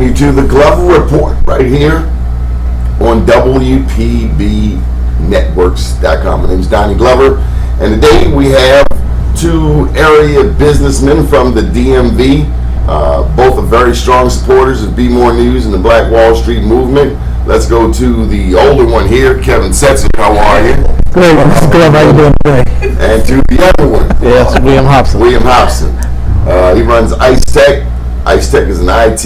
you to the Glover Report right here on WPBNetworks.com. My name is Donnie Glover, and today we have two area businessmen from the DMV. Both are very strong supporters of Be More News and the Black Wall Street movement. Let's go to the older one here, Kevin Setzer. How are you? Great, Mr. Glover. How you doing today? And to the other one. Yes, William Hopson. William Hopson. He runs Ice Tech. Ice Tech is an IT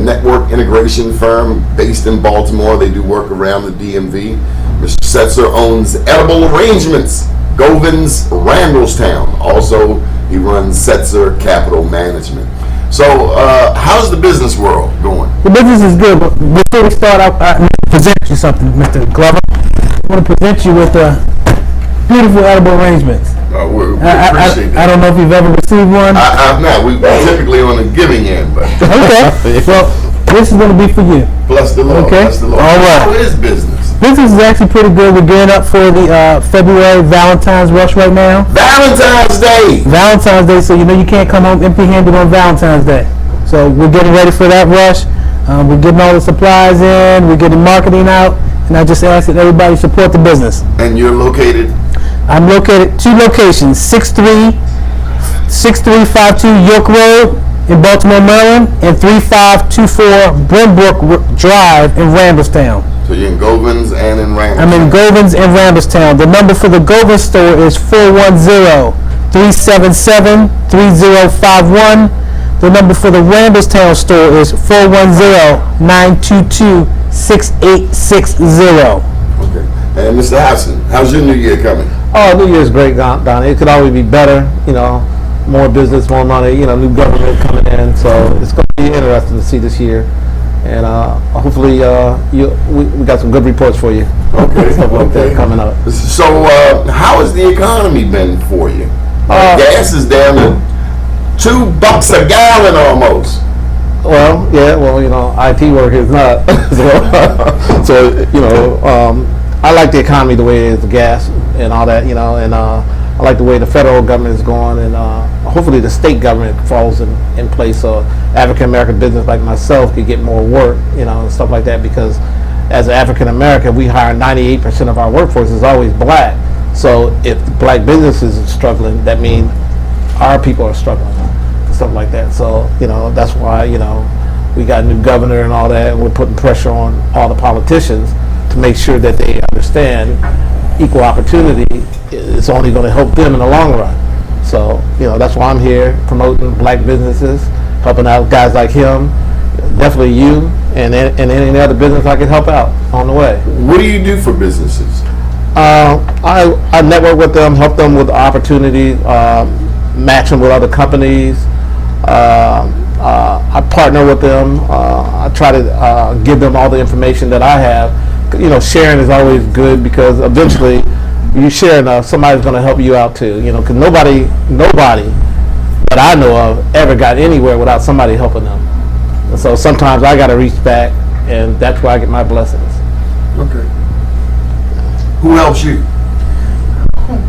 network integration firm based in Baltimore. They do work around the DMV. Mr. Setzer owns Edible Arrangements, Govins, Randallstown. Also, he runs Setzer Capital Management. So, how's the business world going? The business is good, but before we start, I need to present you something, Mr. Glover. I want to present you with beautiful Edible Arrangements. We appreciate that. I don't know if you've ever received one. I've not. We're typically on the giving end, but okay. Well, this is going to be for you. Bless the Lord. Okay. Bless the Lord. All right. How is business? Business is actually pretty good. We're gearing up for the February Valentine's rush right now. Valentine's Day. Valentine's Day, so you know you can't come home empty-handed on Valentine's Day. So we're getting ready for that rush. We're getting all the supplies in. We're getting marketing out, and I just ask that everybody support the business. And you're located? I'm located two locations: 6352 York Road in Baltimore, Maryland, and 3524 Brenbrook Drive in Randallstown. So you're in Govins and in Randallstown? I'm in Govins and Randallstown. The number for the Govins store is 410-377-3051. The number for the Randallstown store is 410-922-6860. Okay. And Mr. Hopson, how's your new year coming? Oh, New Year's great, Donnie. It could always be better, you know, more business, more money, you know, new government coming in. So it's going to be interesting to see this year. And hopefully we got some good reports for you. Okay. Stuff like that coming up. So how has the economy been for you? Gas is down to $2 a gallon almost. Well, yeah, you know, IT work is not. so you know, I like the economy the way it is, the gas and all that, you know, and I like the way the federal government is going, and hopefully the state government falls in place so African American business like myself could get more work, you know, and stuff like that, because as an African American, we hire 98% of our workforce is always black. So if black businesses are struggling, that means our people are struggling, and stuff like that. So, you know, that's why, you know, we got a new governor and all that, and we're putting pressure on all the politicians to make sure that they understand equal opportunity is only going to help them in the long run. So, you know, that's why I'm here promoting black businesses, helping out guys like him, definitely you, and any other business I can help out on the way. What do you do for businesses? I network with them, help them with opportunities, match them with other companies. I partner with them. I try to give them all the information that I have. You know, sharing is always good, because eventually you share enough, somebody's going to help you out too. You know, because nobody that I know of ever got anywhere without somebody helping them. And so sometimes I got to reach back, and that's where I get my blessings. Okay. Who helps you?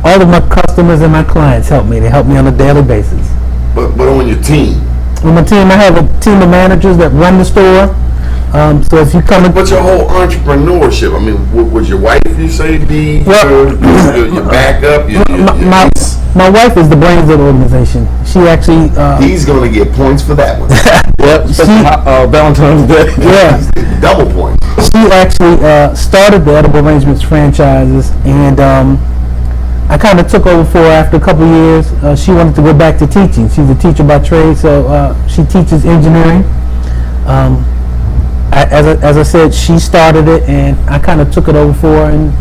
All of my customers and my clients help me. They help me on a daily basis. But on your team? On my team, I have a team of managers that run the store. So if you come in, What's your whole entrepreneurship? I mean, would your wife, you say, be your backup? My wife is the brains of the organization. She actually He's going to get points for that one. Yep. Valentine's Day. Yeah. Double points. She actually started the Edible Arrangements franchises, and I kind of took over for her after a couple of years. She wanted to go back to teaching. She's a teacher by trade, so she teaches engineering. As I said, she started it, and I kind of took it over for her, and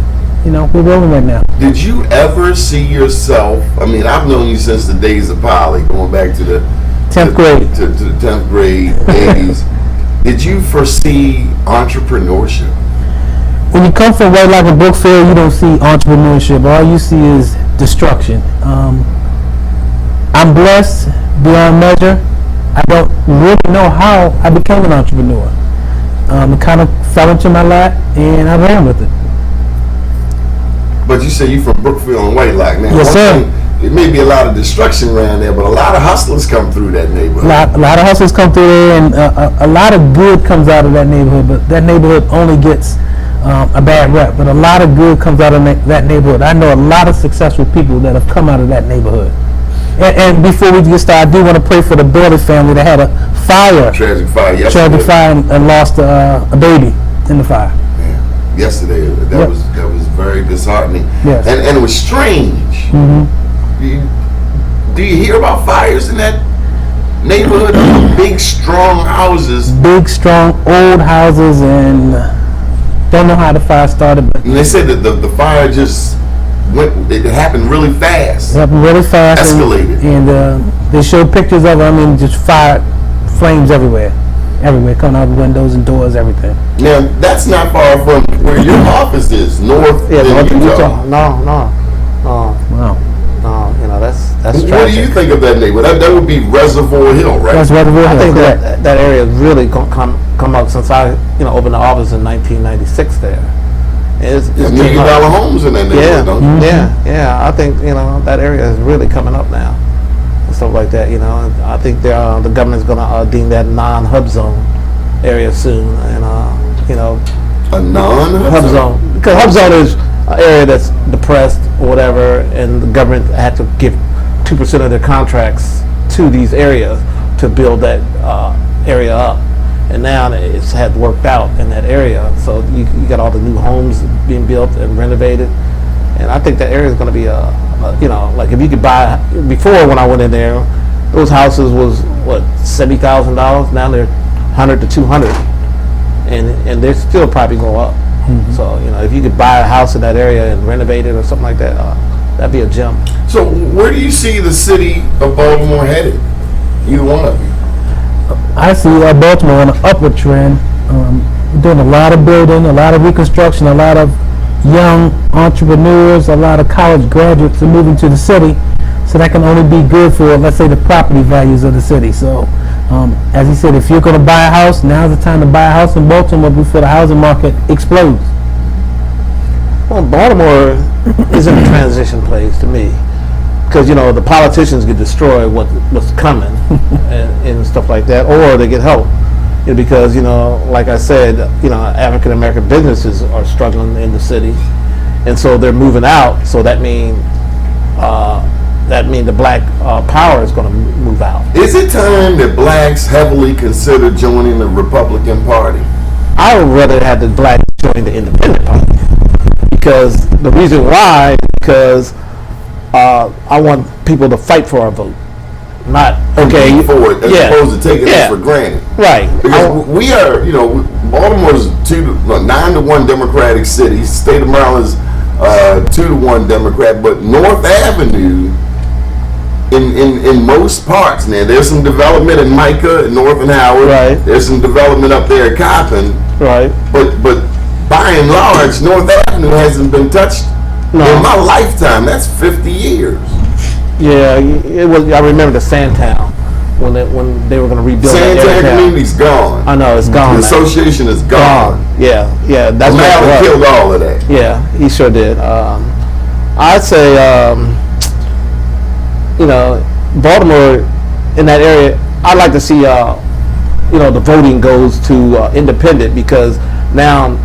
you know, we're rolling right now. Did you ever see yourself? I mean, I've known you since the days of Poly, going back to the 10th grade. To the 10th grade, 80s. Did you foresee entrepreneurship? When you come from White Lock and Brookfield, you don't see entrepreneurship. All you see is destruction. I'm blessed beyond measure. I don't really know how I became an entrepreneur. It kind of fell into my lap, and I ran with it. But you say you from Brookfield and White Lock. Now, Yes, sir. it may be a lot of destruction around there, but a lot of hustlers come through that neighborhood. A lot of hustlers come through there, and a lot of good comes out of that neighborhood. But that neighborhood only gets a bad rep. But a lot of good comes out of that neighborhood. I know a lot of successful people that have come out of that neighborhood. And before we get started, I do want to pray for the Bailey family that had a fire. Tragic fire yesterday. Tragic fire and lost a baby in the fire. Yeah. Yesterday, that Yep. was very disheartening. Yes. And it was strange. Do you hear about fires in that neighborhood? Big, strong houses. Big, strong, old houses, and don't know how the fire started, but And they said that the fire just went. It happened really fast. it happened really fast. Escalated. And they showed pictures of it. I mean, just fire, flames everywhere, coming out the windows and doors, everything. Now that's not far from where your office is, north Yeah, in North Utah. Utah. No. Wow. No, you know, that's What do you tragic. think of that neighborhood? That would be Reservoir Hill, right? That's Reservoir I Hill, think correct. that area has really come up since I, opened the office in 1996 there. It's There's $1 just million not- homes in that neighborhood, don't you? Yeah. I think that area is really coming up now and stuff like that. And I think the government's going to deem that non-hub zone area soon, and A non-hub hub zone. zone, because hub zone is an area that's depressed or whatever, and the government had to give 2% of their contracts to these areas to build that area up. And now it's had worked out in that area, so you got all the new homes being built and renovated, and I think that area is going to be like if you could buy, before when I went in there, those houses was what, $70,000. Now they're 100 to 200, and they're still probably go up. So if you could buy a house in that area and renovate it or something like that, that'd be a gem. So where do you see the city of Baltimore headed? Either one of you. I see Baltimore on an upward trend. We're doing a lot of building, a lot of reconstruction, a lot of young entrepreneurs, a lot of college graduates are moving to the city. So that can only be good for, let's say, the property values of the city. So, as he said, if you're going to buy a house, now's the time to buy a house in Baltimore before the housing market explodes. Well, Baltimore is in a transition place to me, because the politicians get destroyed what's coming and stuff like that, or they get help. Because like I said, African American businesses are struggling in the city, and so they're moving out. So that means the black power is going to move out. Is it time that blacks heavily consider joining the Republican Party? I would rather have the black join the Independent Party, because the reason why, because I want people to fight for our vote, not okay For it, as opposed to taking it for granted. Right. Because we are, Baltimore's 9-1 Democratic city. State of Maryland's 2-1 Democrat, but North Avenue, in most parts now, there's some development in Micah and North and Howard. Right. There's some development up there at Coppin. Right. But by and large, North Avenue hasn't been touched in my lifetime. That's 50 years. Yeah, it was. I remember the Sandtown when they were going to rebuild that Sandtown area. community's gone. I know it's gone. The now. association is gone. Yeah. That's what it Maryland was. killed all of that. Yeah, he sure did. I'd say, Baltimore, in that area, I'd like to see, the voting goes to independent, because now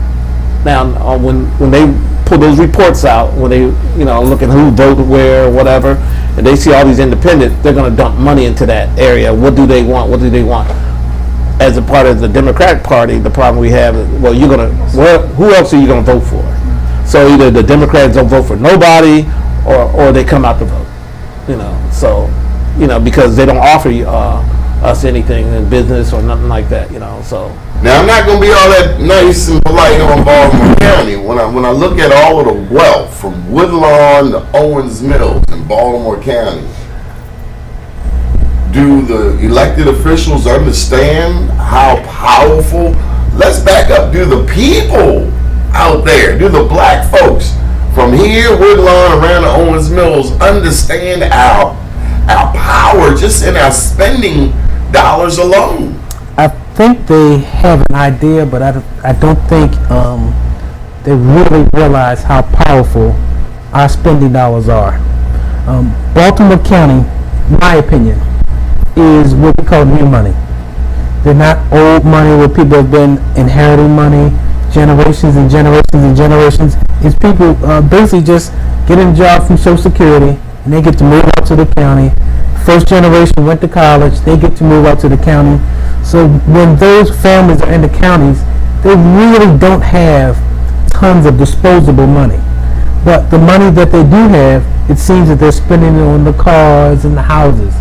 when they pull those reports out, when they, look at who voted where or whatever, and they see all these independents, they're going to dump money into that area. What do they want? As a part of the Democratic Party, the problem we have is, who else are you going to vote for? So either the Democrats don't vote for nobody, or they come out to vote. Because they don't offer us anything in business or nothing like that. So. Now, I'm not going to be all that nice and polite on Baltimore County. When I look at all of the wealth from Woodlawn to Owens Mills in Baltimore County, do the elected officials understand how powerful? Let's back up. Do the people out there, do the black folks from here, Woodlawn, around to Owens Mills, understand our power just in our spending dollars alone? I think they have an idea, but I don't think they really realize how powerful our spending dollars are. Baltimore County, my opinion, is what we call new money. They're not old money where people have been inheriting money generations and generations and generations. It's people basically just getting a job from Social Security and they get to move out to the county. First generation went to college, they get to move out to the county. So when those families are in the counties, they really don't have tons of disposable money. But the money that they do have, it seems that they're spending it on the cars and the houses.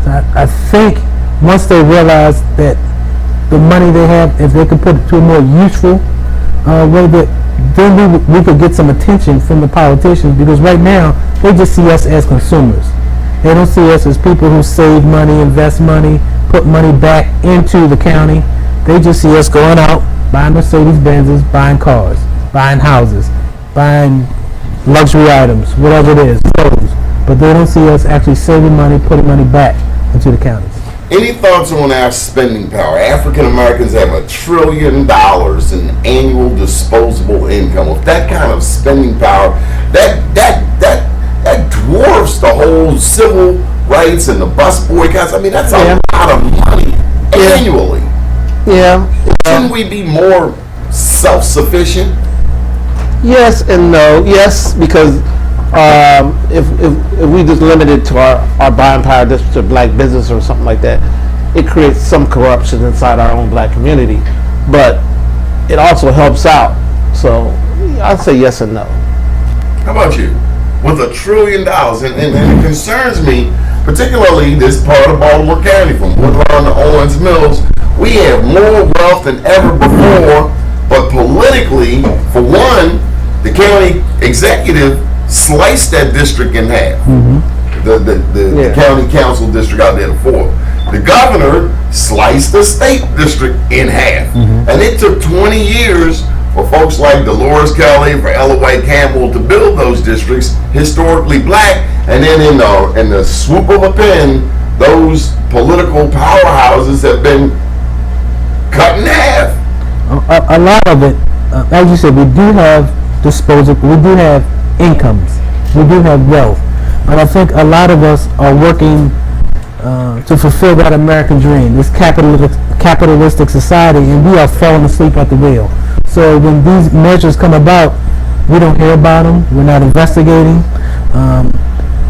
So I think once they realize that the money they have, if they could put it to a more useful way, that then we could get some attention from the politicians, because right now they just see us as consumers. They don't see us as people who save money, invest money, put money back into the county. They just see us going out, buying Mercedes-Benzes, buying cars, buying houses, buying luxury items, whatever it is, clothes. But they don't see us actually saving money, putting money back into the counties. Any thoughts on our spending power? African Americans have $1 trillion in annual disposable income. With that kind of spending power, that dwarfs the whole civil rights and the bus boycotts. I mean, that's a lot of money annually. Yeah. Shouldn't we be more self-sufficient? Yes and no. Yes, because if we just limit it to our buying power just to black business or something like that, it creates some corruption inside our own black community. But it also helps out. So I'd say yes and no. How about you? With $1 trillion, and it concerns me, particularly this part of Baltimore County, from Woodlawn to Owens Mills, we have more wealth than ever before, but politically, for one, the county executive sliced that district in half. Mm-hmm. The county council district out there, the fourth. The governor sliced the state district in half. Mm-hmm. And it took 20 years for folks like Dolores Kelly, for Ella White Campbell to build those districts, historically black, and then in the swoop of a pen, those political powerhouses have been cut in half. A lot of it, as you said, we do have disposable, we do have incomes, we do have wealth, but I think a lot of us are working to fulfill that American dream, this capitalistic society, and we are falling asleep at the wheel. So when these measures come about, we don't hear about them, we're not investigating.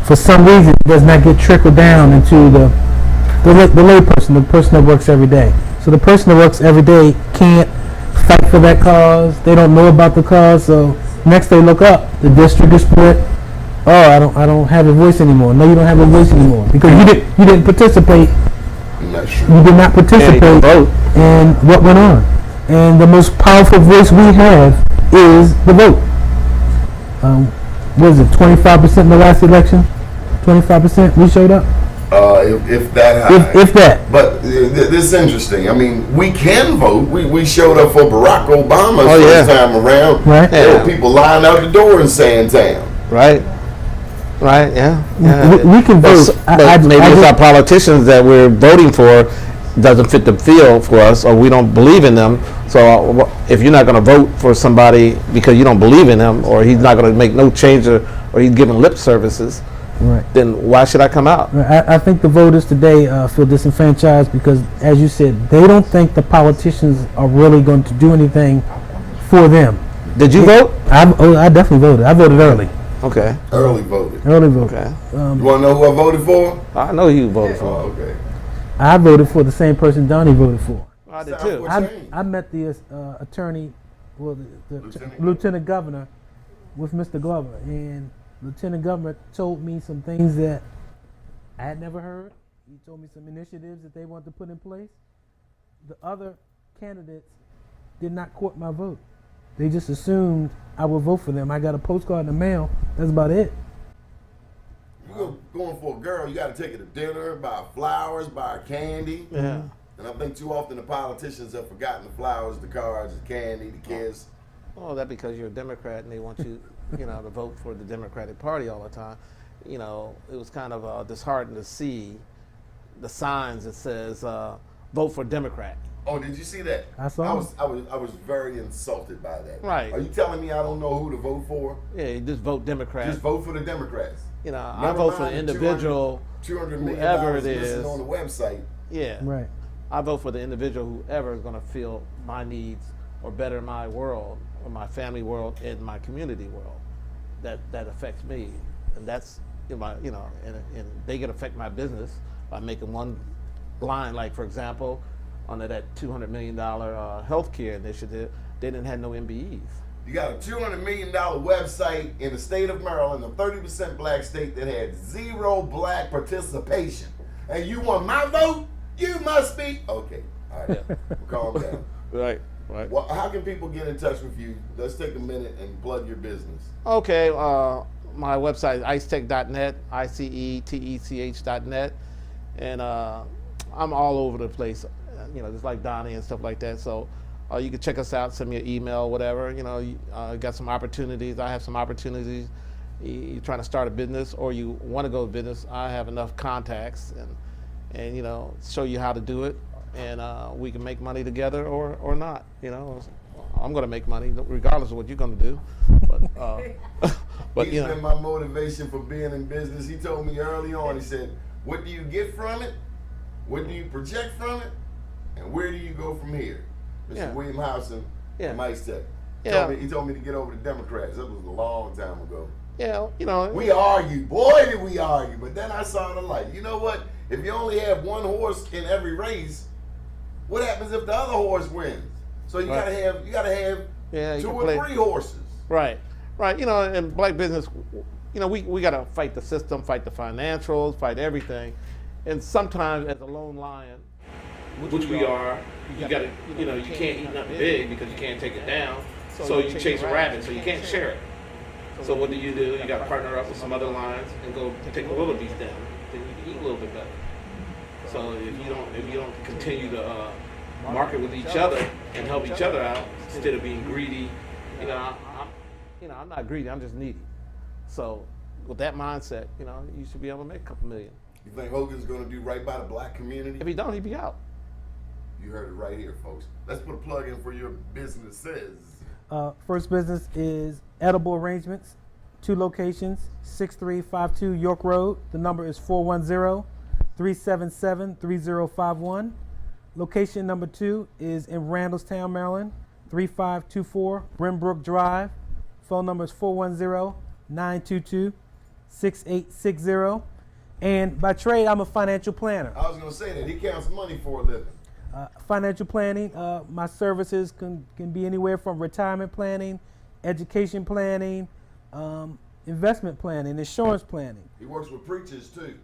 For some reason, it does not get trickled down into the layperson, the person that works every day. So the person that works every day can't fight for that cause. They don't know about the cause. So next they look up, the district is split. Oh, I don't have a voice anymore. No, you don't have a voice anymore because you didn't participate. You did not participate in what went on. And the most powerful voice we have is the vote. What is it? 25% in the last election. 25% we showed up. If that high. If that. But this is interesting. I mean, we can vote. We showed up for Barack Obama's first time around. Right. There were people lying out the door in Sandtown. Right. Right. Yeah. We can vote. But maybe it's our politicians that we're voting for doesn't fit the field for us, or we don't believe in them. So if you're not going to vote for somebody because you don't believe in him, or he's not going to make no change, or he's giving lip services, right, then why should I come out? I think the voters today feel disenfranchised because, as you said, they don't think the politicians are really going to do anything for them. Did you vote? I definitely voted. I voted early. Okay. Early voted. Early voted. Okay. You want to know who I voted for? I know who you voted for. Oh, okay. I voted for the same person Donnie voted for. I did too. I met the attorney, well, the lieutenant governor, with Mr. Glover, and Lieutenant Governor told me some things that I had never heard. He told me some initiatives that they wanted to put in place. The other candidates did not court my vote. They just assumed I would vote for them. I got a postcard in the mail. That's about it. You're going for a girl, you got to take her to dinner, buy flowers, buy her candy. Yeah. And I think too often the politicians have forgotten the flowers, the cards, the candy, the kiss. Oh, that's because you're a Democrat and they want you, to vote for the Democratic Party all the time. It was kind of disheartening to see the signs that says vote for Democrat. Oh, did you see that? I saw. I was very insulted by that. Right. Are you telling me I don't know who to vote for? Yeah, you just vote Democrat. Just vote for the Democrats. you know, I Never vote for mind the the individual, $200 million whoever it listed is. on the website. Yeah. Right. I vote for the individual, whoever is going to feel my needs or better my world or my family world and my community world. That affects me, and that's and they can affect my business by making one line. Like for example, under that $200 million healthcare initiative, they didn't have no MBEs. You got a $200 million website in the state of Maryland, a 30% black state that had zero black participation. And you want my vote? You must be. Okay, all right, calm down. Right. Well, how can people get in touch with you? Let's take a minute and plug your business. Okay, my website is icetech.net, ICETECH.net, and I'm all over the place, just like Donnie and stuff like that. So you can check us out, send me an email, whatever. Got some opportunities. I have some opportunities. You're trying to start a business or you want to go to business. I have enough contacts and show you how to do it. And we can make money together or not. I'm going to make money regardless of what you're going to do. But He's been my motivation for being in business. He told me early on, he said, what do you get from it? What do you project from it? And where do you go from here? Mr. William Hopson, Mike Tech. He told me to get over the Democrats. That was a long time ago. Yeah, We argued. Boy, did we argue. But then I saw the light. You know what? If you only have one horse in every race, what happens if the other horse wins? So you gotta have two or three horses. Right. In black business, we gotta fight the system, fight the financials, fight everything. And sometimes as a lone lion, which we are, you can't eat nothing big because you can't take it down. So you chase a rabbit, so you can't share it. So what do? You gotta partner up with some other lions and go take a little piece down. Then you can eat a little bit better. So if you don't continue to market with each other and help each other out instead of being greedy, I'm not greedy. I'm just needy. So with that mindset, you should be able to make a couple million. You think Hogan's going to do right by the black community? If he don't, he'd be out. You heard it right here, folks. Let's put a plug in for your businesses. First business is Edible Arrangements, 2 locations, 6352 York Road. The number is 410-377-3051. Location number 2 is in Randallstown, Maryland, 3524 Brimbrook Drive. Phone number is 410-922-6860. And by trade, I'm a financial planner. I was going to say that. He counts money for a living. Financial planning, my services can be anywhere from retirement planning, education planning, investment planning, insurance planning. He works with preachers too.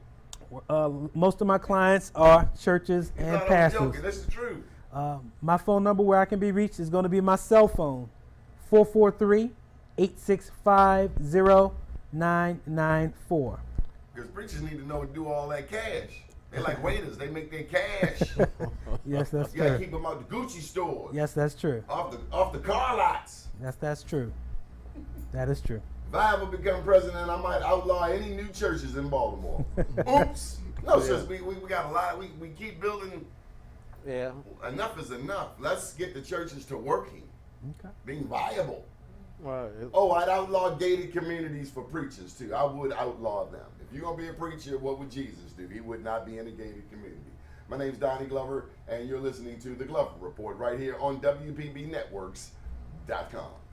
Most of my clients are churches and pastors. I'm joking. That's the truth. My phone number where I can be reached is going to be my cell phone, 443-865-0994. Because preachers need to know to do all that cash. They're like waiters. They make their cash. Yes, that's You got to true. keep them out the Gucci stores. Yes, that's true. Off the car lots. That's true. That is true. If I ever become president, I might outlaw any new churches in Baltimore. Oops. No, sis, we got a lot. We keep building. Yeah. Enough is enough. Let's get the churches to working, being viable. Right. I'd outlaw gated communities for preachers too. I would outlaw them. If you're going to be a preacher, what would Jesus do? He would not be in a gated community. My name's Donnie Glover, and you're listening to The Glover Report right here on WPBNetworks.com.